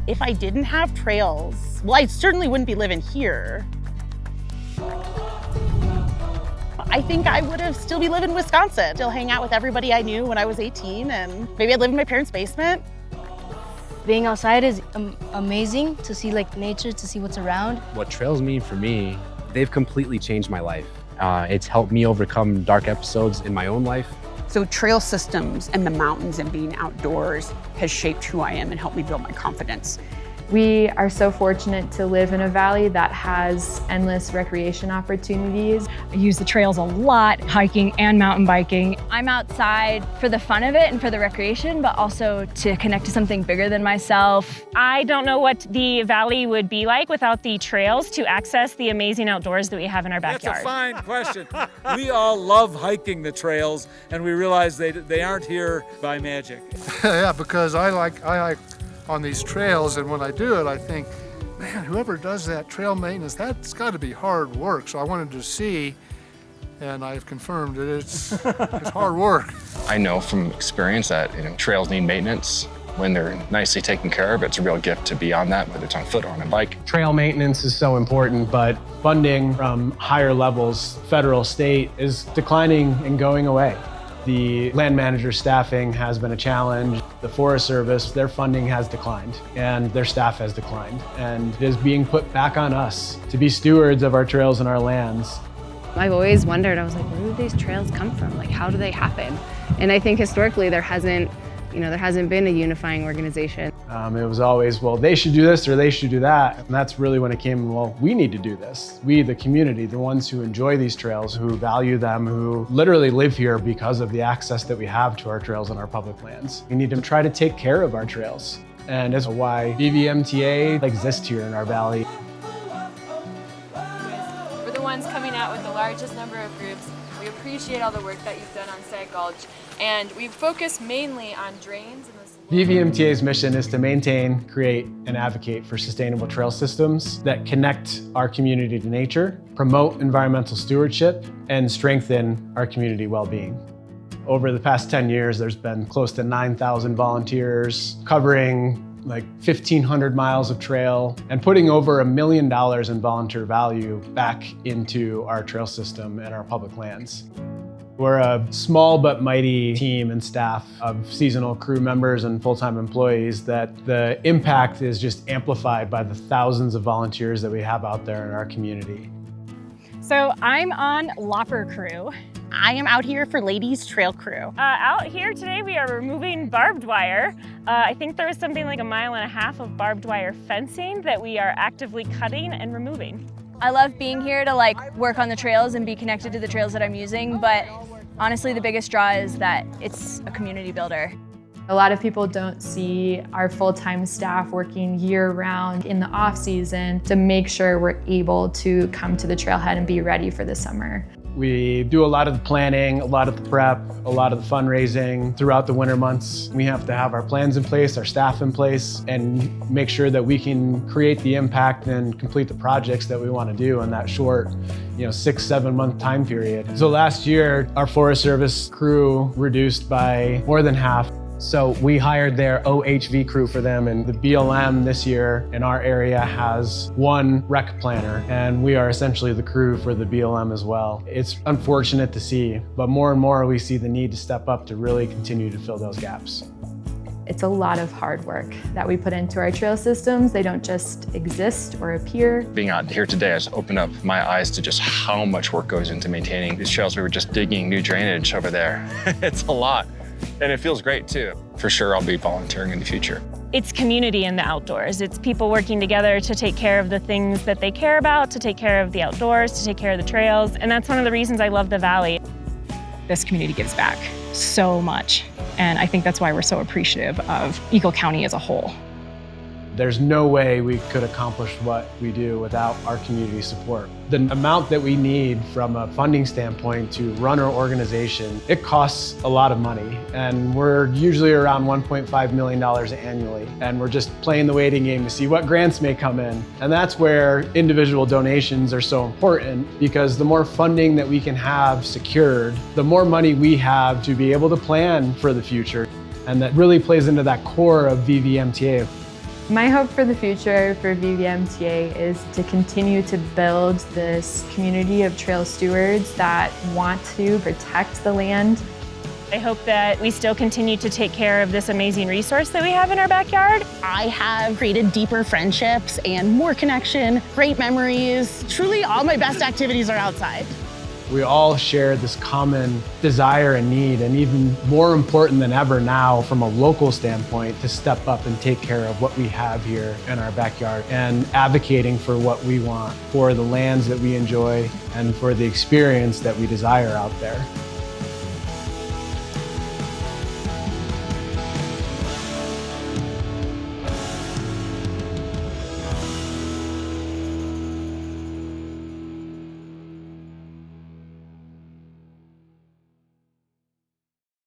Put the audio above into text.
If I didn't have trails, well, I certainly wouldn't be living here. I think I would have still be living in Wisconsin, still hang out with everybody I knew when I was 18, and maybe I'd live in my parents' basement. Being outside is amazing, to see like nature, to see what's around. What trails mean for me, they've completely changed my life. It's helped me overcome dark episodes in my own life. So trail systems and the mountains and being outdoors has shaped who I am and helped me build my confidence. We are so fortunate to live in a valley that has endless recreation opportunities. I use the trails a lot, hiking and mountain biking. I'm outside for the fun of it and for the recreation, but also to connect to something bigger than myself. I don't know what the valley would be like without the trails to access the amazing outdoors that we have in our backyard. That's a fine question. We all love hiking the trails, and we realize they aren't here by magic. Yeah, because I like on these trails, and when I do it, I think, man, whoever does that trail maintenance, that's got to be hard work. So I wanted to see, and I've confirmed that it's hard work. I know from experience that trails need maintenance. When they're nicely taken care of, it's a real gift to be on that, whether it's on foot or on a bike. Trail maintenance is so important, but funding from higher levels, federal, state, is declining and going away. The land manager staffing has been a challenge. The Forest Service, their funding has declined and their staff has declined. And it is being put back on us to be stewards of our trails and our lands. I've always wondered, I was like, where do these trails come from? Like, how do they happen? And I think historically there hasn't been a unifying organization. It was always, well, they should do this or they should do that. And that's really when it came, well, we need to do this. We, the community, the ones who enjoy these trails, who value them, who literally live here because of the access that we have to our trails and our public lands. We need to try to take care of our trails. And that's why VVMTA exists here in our valley. We're the ones coming out with the largest number of groups. We appreciate all the work that you've done on Sag Gulch, and we focus mainly on drains. VVMTA's mission is to maintain, create, and advocate for sustainable trail systems that connect our community to nature, promote environmental stewardship, and strengthen our community well-being. Over the past 10 years, there's been close to 9,000 volunteers covering like 1,500 miles of trail and putting over $1 million in volunteer value back into our trail system and our public lands. We're a small but mighty team and staff of seasonal crew members and full-time employees that the impact is just amplified by the thousands of volunteers that we have out there in our community. So I'm on Lopper Crew. I am out here for Ladies Trail Crew. Out here today we are removing barbed wire. I think there was something like 1.5 miles of barbed wire fencing that we are actively cutting and removing. I love being here to like work on the trails and be connected to the trails that I'm using, but honestly the biggest draw is that it's a community builder. A lot of people don't see our full-time staff working year-round in the off-season to make sure we're able to come to the trailhead and be ready for the summer. We do a lot of the planning, a lot of the prep, a lot of the fundraising throughout the winter months. We have to have our plans in place, our staff in place, and make sure that we can create the impact and complete the projects that we want to do in that short, 6-7 month time period. So last year, our Forest Service crew reduced by more than half. So we hired their OHV crew for them, and the BLM this year in our area has one rec planner, and we are essentially the crew for the BLM as well. It's unfortunate to see, but more and more we see the need to step up to really continue to fill those gaps. It's a lot of hard work that we put into our trail systems. They don't just exist or appear. Being out here today has opened up my eyes to just how much work goes into maintaining these trails. We were just digging new drainage over there. It's a lot. And it feels great too. For sure, I'll be volunteering in the future. It's community in the outdoors. It's people working together to take care of the things that they care about, to take care of the outdoors, to take care of the trails. And that's one of the reasons I love the Valley. This community gives back so much. And I think that's why we're so appreciative of Eagle County as a whole. There's no way we could accomplish what we do without our community support. The amount that we need from a funding standpoint to run our organization, it costs a lot of money. And we're usually around $1.5 million annually. And we're just playing the waiting game to see what grants may come in. And that's where individual donations are so important, because the more funding that we can have secured, the more money we have to be able to plan for the future. And that really plays into that core of VVMTA. My hope for the future for VVMTA is to continue to build this community of trail stewards that want to protect the land. I hope that we still continue to take care of this amazing resource that we have in our backyard. I have created deeper friendships and more connection, great memories. Truly, all my best activities are outside. We all share this common desire and need, and even more important than ever now from a local standpoint, to step up and take care of what we have here in our backyard and advocating for what we want, for the lands that we enjoy and for the experience that we desire out there.